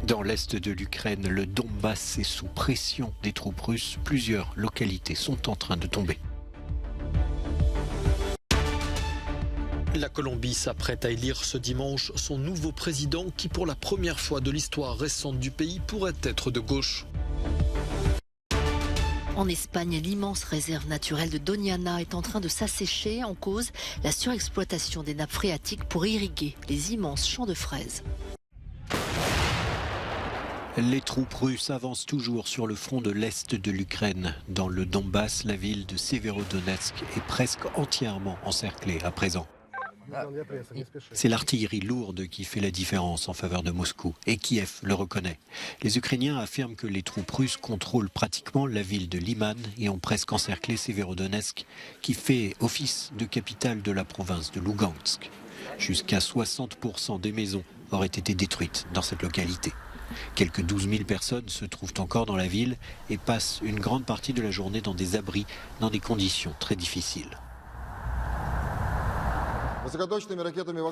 Dans l'est de l'Ukraine, le Donbass est sous pression des troupes russes. Plusieurs localités sont en train de tomber. La Colombie s'apprête à élire ce dimanche son nouveau président qui, pour la première fois de l'histoire récente du pays, pourrait être de gauche. En Espagne, l'immense réserve naturelle de Doñana est en train de s'assécher, en cause la surexploitation des nappes phréatiques pour irriguer les immenses champs de fraises. Les troupes russes avancent toujours sur le front de l'est de l'Ukraine. Dans le Donbass, la ville de Severodonetsk est presque entièrement encerclée à présent. C'est l'artillerie lourde qui fait la différence en faveur de Moscou, et Kiev le reconnaît. Les Ukrainiens affirment que les troupes russes contrôlent pratiquement la ville de Liman et ont presque encerclé Severodonetsk, qui fait office de capitale de la province de Lugansk. Jusqu'à 60% des maisons auraient été détruites dans cette localité. Quelques 12 000 personnes se trouvent encore dans la ville et passent une grande partie de la journée dans des abris, dans des conditions très difficiles.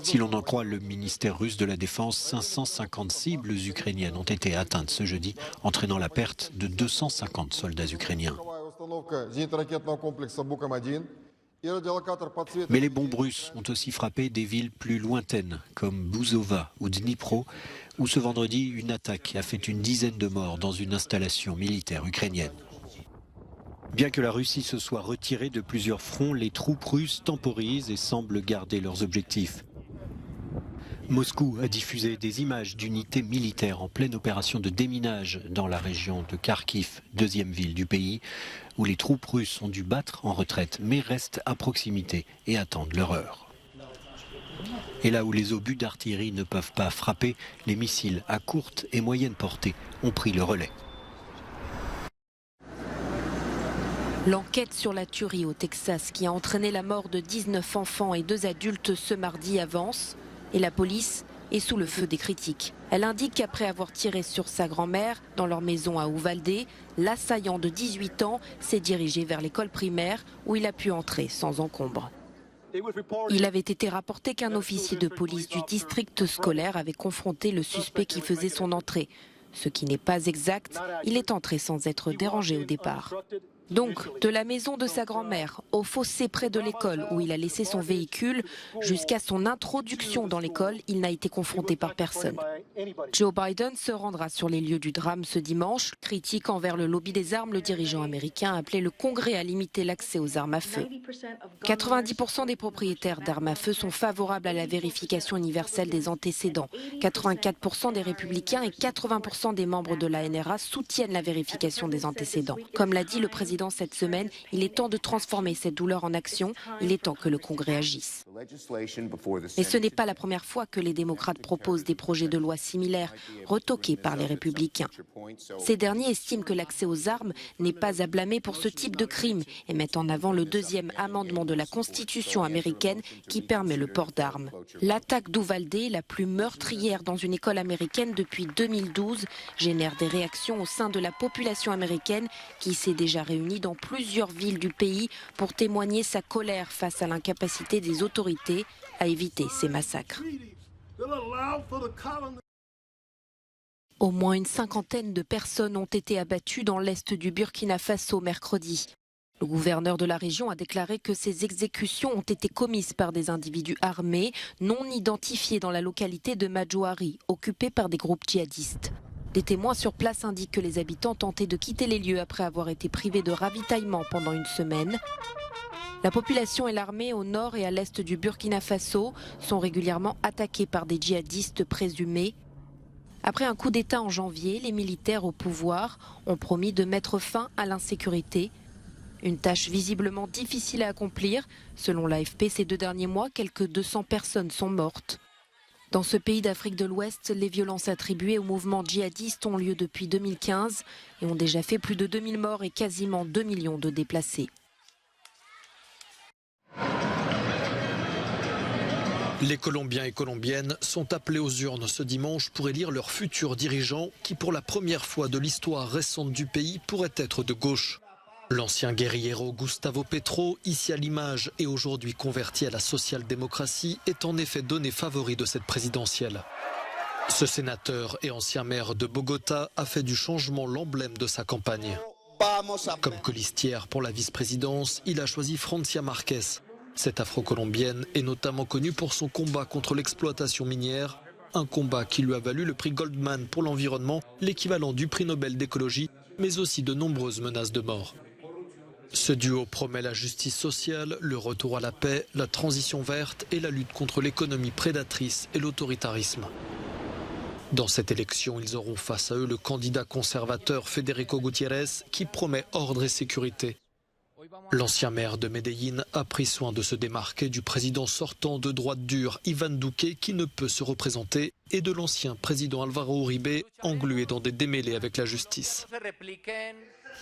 Si l'on en croit le ministère russe de la Défense, 550 cibles ukrainiennes ont été atteintes ce jeudi, entraînant la perte de 250 soldats ukrainiens. Mais les bombes russes ont aussi frappé des villes plus lointaines, comme Buzova ou Dnipro, où ce vendredi, une attaque a fait une dizaine de morts dans une installation militaire ukrainienne. Bien que la Russie se soit retirée de plusieurs fronts, les troupes russes temporisent et semblent garder leurs objectifs. Moscou a diffusé des images d'unités militaires en pleine opération de déminage dans la région de Kharkiv, deuxième ville du pays, où les troupes russes ont dû battre en retraite, mais restent à proximité et attendent leur heure. Et là où les obus d'artillerie ne peuvent pas frapper, les missiles à courte et moyenne portée ont pris le relais. L'enquête sur la tuerie au Texas qui a entraîné la mort de 19 enfants et 2 adultes ce mardi avance et la police est sous le feu des critiques. Elle indique qu'après avoir tiré sur sa grand-mère dans leur maison à Uvalde, l'assaillant de 18 ans s'est dirigé vers l'école primaire où il a pu entrer sans encombre. Il avait été rapporté qu'un officier de police du district scolaire avait confronté le suspect qui faisait son entrée. Ce qui n'est pas exact, il est entré sans être dérangé au départ. Donc, de la maison de sa grand-mère au fossé près de l'école où il a laissé son véhicule, jusqu'à son introduction dans l'école, il n'a été confronté par personne. Joe Biden se rendra sur les lieux du drame ce dimanche. Critique envers le lobby des armes, le dirigeant américain a appelé le Congrès à limiter l'accès aux armes à feu. 90% des propriétaires d'armes à feu sont favorables à la vérification universelle des antécédents. 84% des républicains et 80% des membres de la NRA soutiennent la vérification des antécédents. Comme l'a dit le président cette semaine, il est temps de transformer cette douleur en action. Il est temps que le Congrès agisse. Mais ce n'est pas la première fois que les démocrates proposent des projets de loi similaires, retoqués par les républicains. Ces derniers estiment que l'accès aux armes n'est pas à blâmer pour ce type de crime et mettent en avant le deuxième amendement de la Constitution américaine qui permet le port d'armes. L'attaque d'Uvalde, la plus meurtrière dans une école américaine depuis 2012, génère des réactions au sein de la population américaine qui s'est déjà réunie dans plusieurs villes du pays pour témoigner sa colère face à l'incapacité des autorités à éviter ces massacres. Au moins une cinquantaine de personnes ont été abattues dans l'est du Burkina Faso mercredi. Le gouverneur de la région a déclaré que ces exécutions ont été commises par des individus armés non identifiés dans la localité de Madjouari, occupée par des groupes djihadistes. Des témoins sur place indiquent que les habitants tentaient de quitter les lieux après avoir été privés de ravitaillement pendant une semaine. La population et l'armée au nord et à l'est du Burkina Faso sont régulièrement attaqués par des djihadistes présumés. Après un coup d'État en janvier, les militaires au pouvoir ont promis de mettre fin à l'insécurité. Une tâche visiblement difficile à accomplir. Selon l'AFP, ces 2 derniers mois, quelques 200 personnes sont mortes. Dans ce pays d'Afrique de l'Ouest, les violences attribuées au mouvement djihadiste ont lieu depuis 2015 et ont déjà fait plus de 2000 morts et quasiment 2 millions de déplacés. Les Colombiens et Colombiennes sont appelés aux urnes ce dimanche pour élire leurs futurs dirigeants qui, pour la première fois de l'histoire récente du pays, pourraient être de gauche. L'ancien guerriero Gustavo Petro, ici à l'image et aujourd'hui converti à la social-démocratie, est en effet donné favori de cette présidentielle. Ce sénateur et ancien maire de Bogota a fait du changement l'emblème de sa campagne. Comme colistière pour la vice-présidence, il a choisi Francia Marquez. Cette afro-colombienne est notamment connue pour son combat contre l'exploitation minière, un combat qui lui a valu le prix Goldman pour l'environnement, l'équivalent du prix Nobel d'écologie, mais aussi de nombreuses menaces de mort. Ce duo promet la justice sociale, le retour à la paix, la transition verte et la lutte contre l'économie prédatrice et l'autoritarisme. Dans cette élection, ils auront face à eux le candidat conservateur Federico Gutiérrez qui promet ordre et sécurité. L'ancien maire de Medellín a pris soin de se démarquer du président sortant de droite dure Iván Duque qui ne peut se représenter et de l'ancien président Álvaro Uribe englué dans des démêlés avec la justice.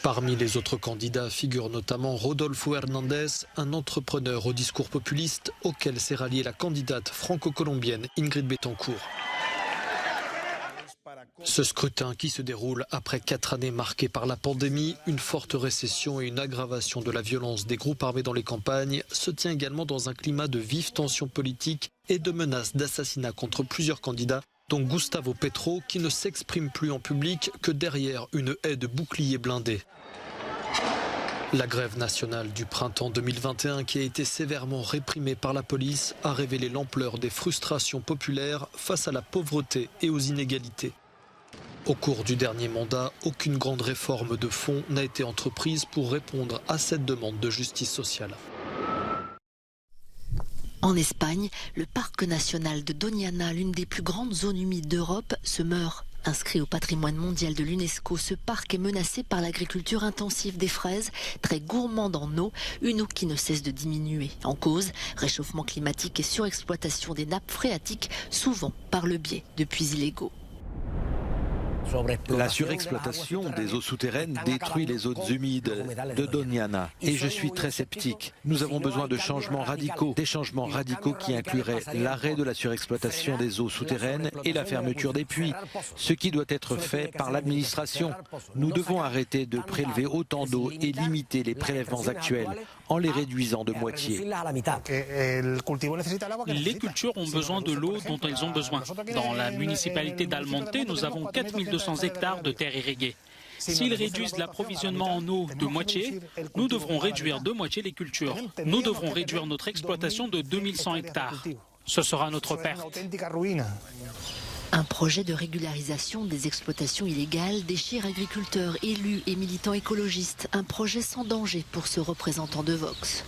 Parmi les autres candidats figure notamment Rodolfo Hernández, un entrepreneur au discours populiste auquel s'est ralliée la candidate franco-colombienne Ingrid Betancourt. Ce scrutin qui se déroule après 4 années marquées par la pandémie, une forte récession et une aggravation de la violence des groupes armés dans les campagnes se tient également dans un climat de vives tensions politiques et de menaces d'assassinat contre plusieurs candidats, dont Gustavo Petro qui ne s'exprime plus en public que derrière une haie de boucliers blindés. La grève nationale du printemps 2021 qui a été sévèrement réprimée par la police a révélé l'ampleur des frustrations populaires face à la pauvreté et aux inégalités. Au cours du dernier mandat, aucune grande réforme de fond n'a été entreprise pour répondre à cette demande de justice sociale. En Espagne, le parc national de Doñana, l'une des plus grandes zones humides d'Europe, se meurt. Inscrit au patrimoine mondial de l'UNESCO, ce parc est menacé par l'agriculture intensive des fraises, très gourmande en eau, une eau qui ne cesse de diminuer. En cause, réchauffement climatique et surexploitation des nappes phréatiques, souvent par le biais de puits illégaux. La surexploitation des eaux souterraines détruit les zones humides de Doñana et je suis très sceptique. Nous avons besoin de changements radicaux, des changements radicaux qui incluraient l'arrêt de la surexploitation des eaux souterraines et la fermeture des puits, ce qui doit être fait par l'administration. Nous devons arrêter de prélever autant d'eau et limiter les prélèvements actuels en les réduisant de moitié. Les cultures ont besoin de l'eau dont elles ont besoin. Dans la municipalité d'Almonte, nous avons 4200 hectares de terres irriguées. S'ils réduisent l'approvisionnement en eau de moitié, nous devrons réduire de moitié les cultures. Nous devrons réduire notre exploitation de 2100 hectares. Ce sera notre perte. Un projet de régularisation des exploitations illégales déchire agriculteurs, élus et militants écologistes. Un projet sans danger pour ce représentant de Vox.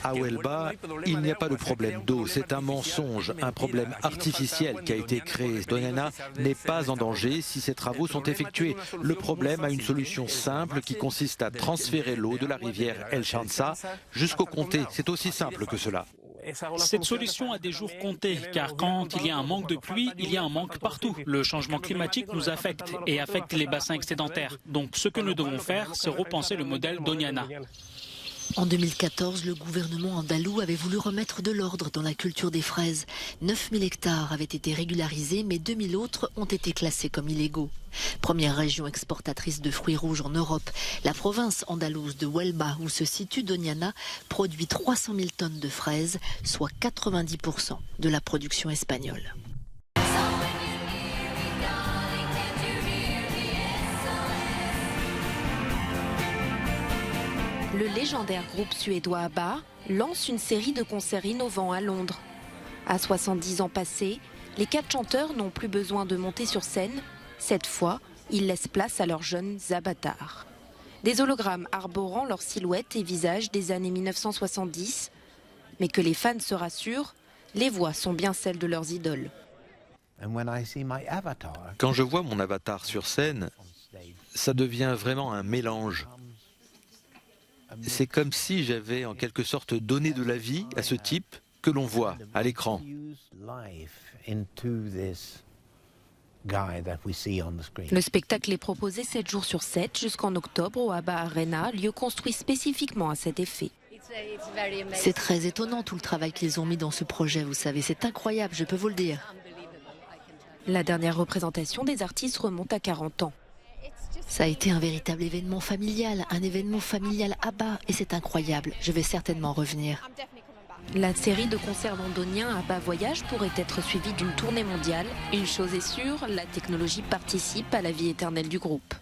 À Huelva, il n'y a pas de problème d'eau, c'est un mensonge, un problème artificiel qui a été créé. Doñana n'est pas en danger si ces travaux sont effectués. Le problème a une solution simple qui consiste à transférer l'eau de la rivière El Chanza jusqu'au comté. C'est aussi simple que cela. Cette solution a des jours comptés, car quand il y a un manque de pluie, il y a un manque partout. Le changement climatique nous affecte et affecte les bassins excédentaires. Donc ce que nous devons faire, c'est repenser le modèle Doñana. En 2014, le gouvernement andalou avait voulu remettre de l'ordre dans la culture des fraises. 9000 hectares avaient été régularisés, mais 2000 autres ont été classés comme illégaux. Première région exportatrice de fruits rouges en Europe, la province andalouse de Huelva, où se situe Doñana, produit 300 000 tonnes de fraises, soit 90% de la production espagnole. Le légendaire groupe suédois ABBA lance une série de concerts innovants à Londres. À 70 ans passés, les 4 chanteurs n'ont plus besoin de monter sur scène. Cette fois, ils laissent place à leurs jeunes avatars. Des hologrammes arborant leurs silhouettes et visages des années 1970. Mais que les fans se rassurent, les voix sont bien celles de leurs idoles. Quand je vois mon avatar sur scène, ça devient vraiment un mélange. C'est comme si j'avais en quelque sorte donné de la vie à ce type que l'on voit à l'écran. Le spectacle est proposé 7 jours sur 7 jusqu'en octobre au ABBA Arena, lieu construit spécifiquement à cet effet. C'est très étonnant tout le travail qu'ils ont mis dans ce projet, vous savez, c'est incroyable, je peux vous le dire. La dernière représentation des artistes remonte à 40 ans. Ça a été un véritable événement familial ABBA, et c'est incroyable, je vais certainement revenir. La série de concerts londoniens à bas voyage pourrait être suivie d'une tournée mondiale. Une chose est sûre, la technologie participe à la vie éternelle du groupe.